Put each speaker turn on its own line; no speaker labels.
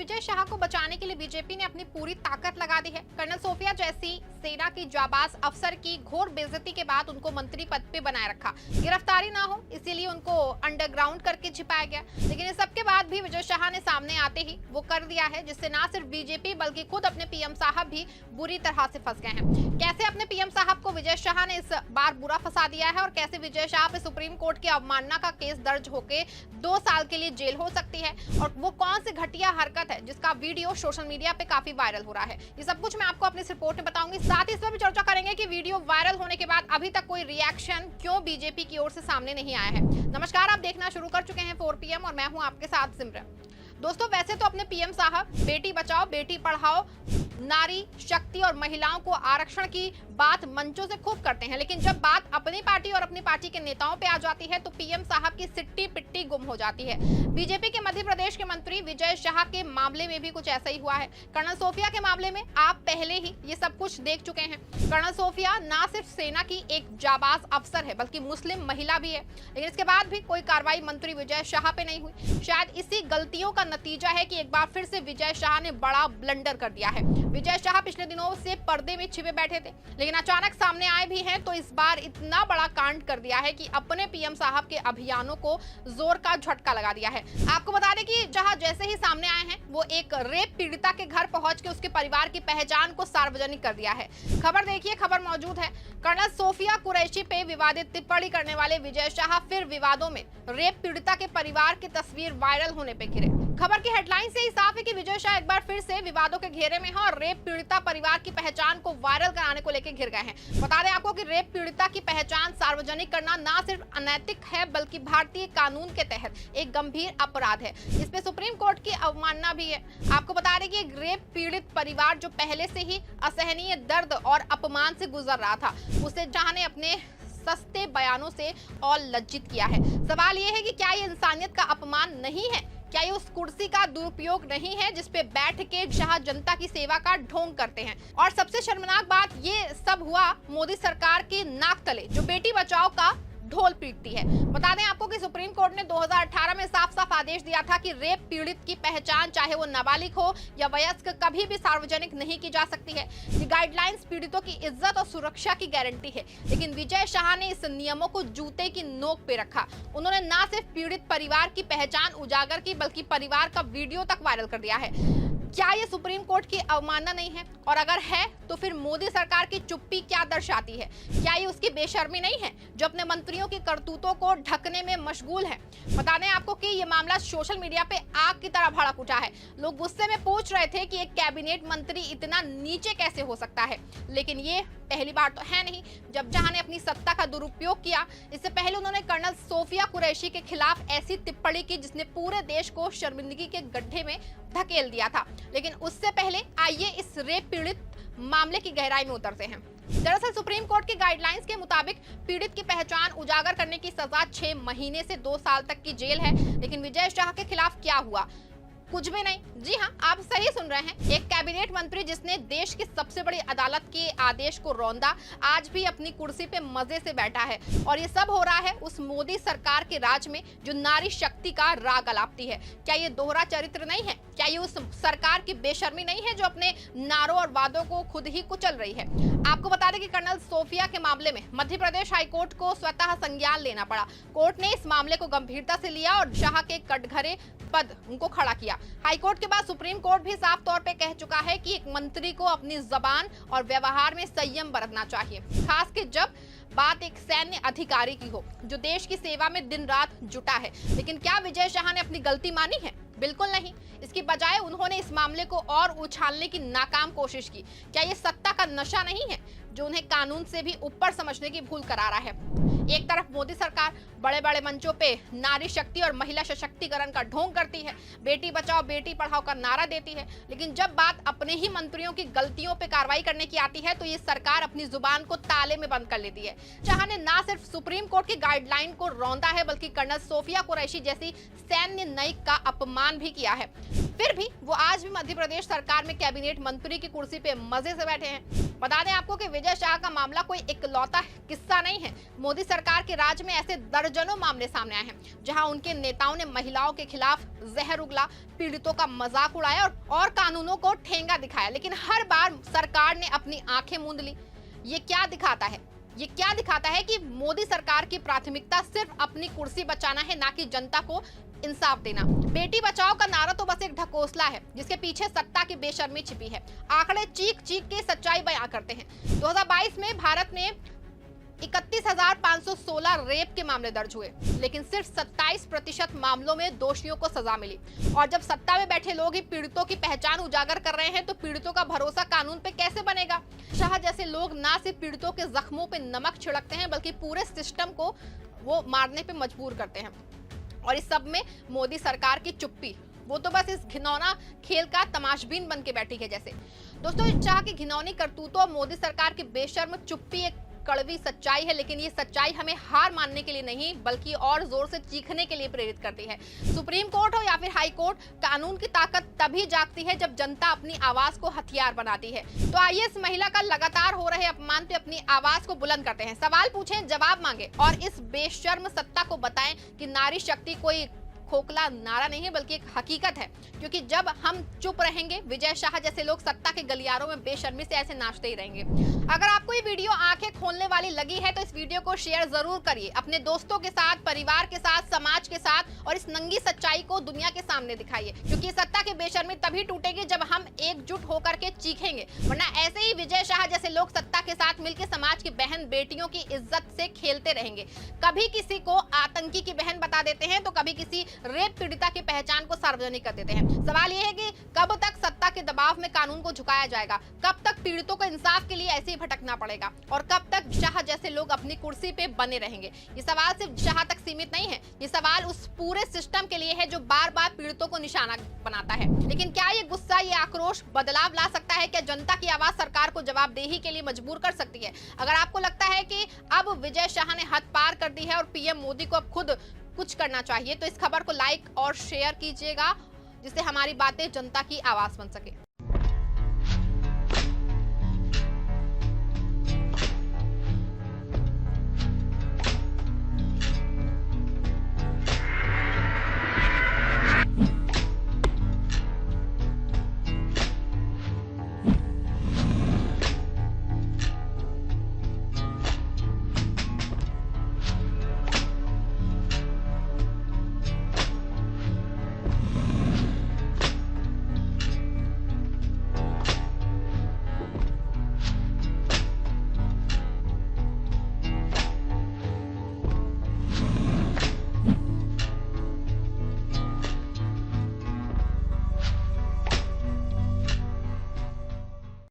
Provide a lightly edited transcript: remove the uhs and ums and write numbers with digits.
विजय शाह को बचाने के लिए बीजेपी ने अपनी पूरी ताकत लगा दी है। कर्नल सोफिया जैसी सेना की जाबाज अफसर की घोर बेइज्जती के बाद उनको मंत्री पद पे बनाए रखा। गिरफ्तारी ना हो इसीलिए उनको अंडरग्राउंड करके छिपाया गया। लेकिन इस सब के बाद भी विजय शाह ने सामने आते ही वो कर दिया है, जिससे ना सिर्फ बीजेपी बल्कि खुद अपने पीएम साहब भी बुरी तरह से फंस गए हैं। कैसे अपने पीएम साहब को विजय शाह ने इस बार बुरा फंसा दिया है और कैसे विजय शाह पे सुप्रीम कोर्ट की अवमानना का केस दर्ज होके 2 साल के लिए जेल हो सकती है और वो कौन सी घटिया हरकत है जिसका वीडियो सोशल मीडिया पे काफी वायरल हो रहा है, ये सब कुछ मैं आपको अपनी इस रिपोर्ट में बताऊंगी। साथ ही इस पर भी चर्चा करेंगे कि वीडियो वायरल होने के बाद अभी तक कोई रिएक्शन क्यों बीजेपी की ओर से सामने नहीं आया है। नमस्कार, आप देखना शुरू कर चुके हैं 4 PM और मैं हूं आपके साथ सिमरन। दोस्तों, वैसे तो अपने पीएम साहब बेटी बचाओ बेटी पढ़ाओ, नारी शक्ति और महिलाओं को आरक्षण की बात मंचों से खूब करते हैं, लेकिन जब बात अपनी पार्टी और अपनी पार्टी के नेताओं पे आ जाती है तो पीएम साहब की सिट्टी पिट्टी गुम हो जाती है। बीजेपी के मध्य प्रदेश के मंत्री विजय शाह के मामले में भी कुछ ऐसा ही हुआ है। कर्नल सोफिया के मामले में आप पहले ही ये सब कुछ देख चुके हैं। कर्नल सोफिया ना सिर्फ सेना की एक जाबाज अफसर है बल्कि मुस्लिम महिला भी है, लेकिन इसके बाद भी कोई कार्रवाई मंत्री विजय शाह पे नहीं हुई। शायद इसी गलतियों का नतीजा है कि एक बार फिर से विजय शाह ने बड़ा ब्लंडर कर दिया है। विजय शाह पिछले दिनों से पर्दे में छिपे बैठे थे, लेकिन अचानक सामने आए भी हैं तो इस बार इतना बड़ा कांड कर दिया है कि अपने पीएम साहब के अभियानों को जोर का झटका लगा दिया है। आपको बता दें कि जहां जैसे ही सामने आए हैं वो एक रेप पीड़िता के घर पहुंच के उसके परिवार की पहचान को सार्वजनिक कर दिया है। खबर देखिए, खबर मौजूद है। कर्नल सोफिया कुरैशी पे विवादित टिप्पणी करने वाले विजय शाह फिर विवादों में, रेप पीड़िता के परिवार की तस्वीर वायरल होने पे घिरे। खबर की हेडलाइन से ही साफ है कि विजय शाह एक बार फिर से विवादों के घेरे में है और रेप पीड़िता परिवार की पहचान को वायरल कराने को लेकर घिर गए हैं। बता दें आपको कि रेप पीड़िता की पहचान सार्वजनिक करना ना सिर्फ अनैतिक है बल्कि भारतीय कानून के तहत एक गंभीर अपराध है। इस पे सुप्रीम कोर्ट की अवमानना भी है। आपको बता दें कि एक रेप पीड़ित परिवार जो पहले से ही असहनीय दर्द और अपमान से गुजर रहा था, उसे शाह ने अपने सस्ते बयानों से और लज्जित किया है। सवाल यह है कि क्या ये इंसानियत का अपमान नहीं है? क्या ये उस कुर्सी का दुरुपयोग नहीं है जिस पे बैठ के शाह जनता की सेवा का ढोंग करते हैं? और सबसे शर्मनाक बात ये सब हुआ मोदी सरकार के नाक तले, जो बेटी बचाओ का ढोल पीटती है। बता दें आपको कि सुप्रीम कोर्ट ने 2018 में साफ साफ आदेश दिया था कि रेप पीड़ित की पहचान चाहे वो नाबालिग हो या वयस्क कभी भी सार्वजनिक नहीं की जा सकती है। ये गाइडलाइंस पीड़ितों की इज्जत और सुरक्षा की गारंटी है, लेकिन विजय शाह ने इस नियमों को जूते की नोक पे रखा। उन्होंने ना सिर्फ पीड़ित परिवार की पहचान उजागर की बल्कि परिवार का वीडियो तक वायरल कर दिया है। क्या ये सुप्रीम कोर्ट की अवमानना नहीं है? और अगर है तो फिर मोदी सरकार की चुप्पी क्या दर्शाती है? क्या ये उसकी बेशर्मी नहीं है जो अपने मंत्रियों की करतूतों को ढकने में मशगूल है? बता दें आपको कि ये मामला सोशल मीडिया पे आग की तरह भड़क उठा है। लोग गुस्से में पूछ रहे थे कि एक कैबिनेट मंत्री इतना नीचे कैसे हो सकता है, लेकिन ये पहली बार तो है नहीं जब शाह ने अपनी सत्ता का दुरुपयोग किया। इससे पहले उन्होंने कर्नल सोफिया कुरैशी के खिलाफ ऐसी टिप्पणी की जिसने पूरे देश को शर्मिंदगी के गड्ढे में धकेल दिया था। लेकिन उससे पहले आइए इस रेप पीड़ित मामले की गहराई में उतरते हैं। दरअसल सुप्रीम कोर्ट के गाइडलाइंस के मुताबिक पीड़ित की पहचान उजागर करने की सजा 6 महीने से 2 साल तक की जेल है, लेकिन विजय शाह के खिलाफ क्या हुआ? कुछ भी नहीं। जी हाँ, आप सही सुन रहे हैं। एक कैबिनेट मंत्री जिसने देश की सबसे बड़ी अदालत के आदेश को रौंदा, आज भी अपनी कुर्सी पे मजे से बैठा है। और ये सब हो रहा है उस मोदी सरकार के राज में जो नारी शक्ति का राग अलापती है। क्या ये दोहरा चरित्र नहीं है? क्या ये उस सरकार की बेशर्मी नहीं है जो अपने नारों और वादों को खुद ही कुचल रही है? आपको बता दें कि कर्नल सोफिया के मामले में मध्य प्रदेश हाईकोर्ट को स्वतः संज्ञान लेना पड़ा। कोर्ट ने इस मामले को गंभीरता से लिया और शाह के कटघरे पद उनको खड़ा किया। हाईकोर्ट के बाद सुप्रीम कोर्ट भी साफ तौर पे कह चुका है कि एक मंत्री को अपनी जबान और व्यवहार में संयम बरतना चाहिए, खास कि जब बात एक सैन्य अधिकारी की हो जो देश की सेवा में दिन रात जुटा है। लेकिन क्या विजय शाह ने अपनी गलती मानी है? बिल्कुल नहीं। इसकी बजाय उन्होंने इस मामले को और उछालने की नाकाम कोशिश की। क्या ये सत्ता का नशा नहीं है जो उन्हें कानून से भी ऊपर समझने की भूल करा रहा है? एक तरफ मोदी सरकार बड़े बड़े मंचों पे नारी शक्ति और महिला सशक्तिकरण का ढोंग करती है, बेटी बचाओ बेटी पढ़ाओ का नारा देती है, लेकिन जब बात अपने ही मंत्रियों की गलतियों पे कार्रवाई करने की आती है तो ये सरकार अपनी जुबान को ताले में बंद कर लेती है। शाह ने ना सिर्फ सुप्रीम कोर्ट की गाइडलाइन को रौंदा है बल्कि कर्नल सोफिया कुरैशी जैसी सैन्य नायक का अपमान भी किया है। फिर भी वो आज भी मध्य प्रदेश सरकार में कैबिनेट मंत्री की कुर्सी पे मजे से बैठे हैं। बता दें आपको कि विजय शाह का मामला कोई इकलौता किस्सा नहीं है। मोदी सरकार के राज में ऐसे दर्जनों मामले सामने आए हैं जहां उनके नेताओं ने महिलाओं के खिलाफ जहर उगला, पीड़ितों का मजाक उड़ाया और कानूनों को ठेंगा दिखाया, लेकिन हर बार सरकार ने अपनी आंखें मूंद ली। ये क्या दिखाता है? ये क्या दिखाता है कि मोदी सरकार की प्राथमिकता सिर्फ अपनी कुर्सी बचाना है, ना कि जनता को इंसाफ देना। बेटी बचाओ का नारा तो बस एक ढकोसला है जिसके पीछे सत्ता की बेशर्मी छिपी है। आंकड़े चीख चीख के सच्चाई बयां करते हैं। 2022 में भारत में 31,516 रेप के मामले दर्ज हुए, लेकिन सिर्फ 27% मामलों में दोषियों को सजा मिली। और जब सत्ता में बैठे लोग ही पीड़ितों की पहचान उजागर कर रहे हैं तो पीड़ितों का भरोसा कानून पे कैसे बनेगा? शाह जैसे लोग ना सिर्फ पीड़ितों के जख्मों पे नमक छिड़कते हैं बल्कि पूरे सिस्टम को वो मारने पे मजबूर करते हैं। और इस सब में मोदी सरकार की चुप्पी, वो तो बस इस घिनौना खेल का तमाशबीन बन के बैठी है जैसे। दोस्तों, इस शाह की घिनौनी करतूतों और मोदी सरकार की बेशर्म चुप्पी एक कड़वी सच्चाई है, लेकिन ये सच्चाई हमें हार मानने के लिए नहीं बल्कि और जोर से चीखने के लिए प्रेरित करती है। सुप्रीम कोर्ट हो या फिर हाई कोर्ट, कानून की ताकत तभी जागती है जब जनता अपनी आवाज को हथियार बनाती है। तो आइए इस महिला का लगातार हो रहे अपमान पे अपनी आवाज को बुलंद करते हैं, सवाल पूछें, जवाब मांगे और इस बेशर्म सत्ता को बताएं कि नारी शक्ति कोई खोखला नारा नहीं है बल्कि एक हकीकत है। क्योंकि जब हम चुप रहेंगे, विजय शाह जैसे लोग सत्ता के गलियारों में बेशर्मी से ऐसे नाचते ही रहेंगे। अगर आपको ये वीडियो आंखें खोलने वाली लगी है तो इस वीडियो को शेयर जरूर करिए अपने दोस्तों के साथ, परिवार के साथ, समाज के साथ, और इस नंगी सच्चाई को दुनिया के सामने दिखाइए। क्योंकि सत्ता की बेशर्मी तभी टूटेगी जब हम एकजुट होकर के चीखेंगे, वरना ऐसे ही विजय शाह जैसे लोग सत्ता के साथ मिलकर समाज की बहन बेटियों की इज्जत से खेलते रहेंगे। कभी किसी को आतंकी की बहन बता देते हैं तो कभी किसी रेप पीड़िता की पहचान को सार्वजनिक कर देते हैं। सवाल यह है कि कब तक सत्ता के दबाव में कानून को झुकाया जाएगा, कब तक पीड़ितों को इंसाफ के लिए ऐसे ही भटकना पड़ेगा और कब तक शाह जैसे लोग अपनी कुर्सी पे बने रहेंगे। ये सवाल सिर्फ शाह तक सीमित नहीं है, ये सवाल उस पूरे सिस्टम के लिए है जो बार बार पीड़ितों को निशाना बनाता है। लेकिन क्या ये गुस्सा, ये आक्रोश बदलाव ला सकता है? क्या जनता की आवाज सरकार को जवाबदेही के लिए मजबूर कर सकती है? अगर आपको लगता है कि अब विजय शाह ने हद पार कर दी है और पीएम मोदी को अब खुद कुछ करना चाहिए तो इस खबर को लाइक और शेयर कीजिएगा जिससे हमारी बातें जनता की आवाज बन सके।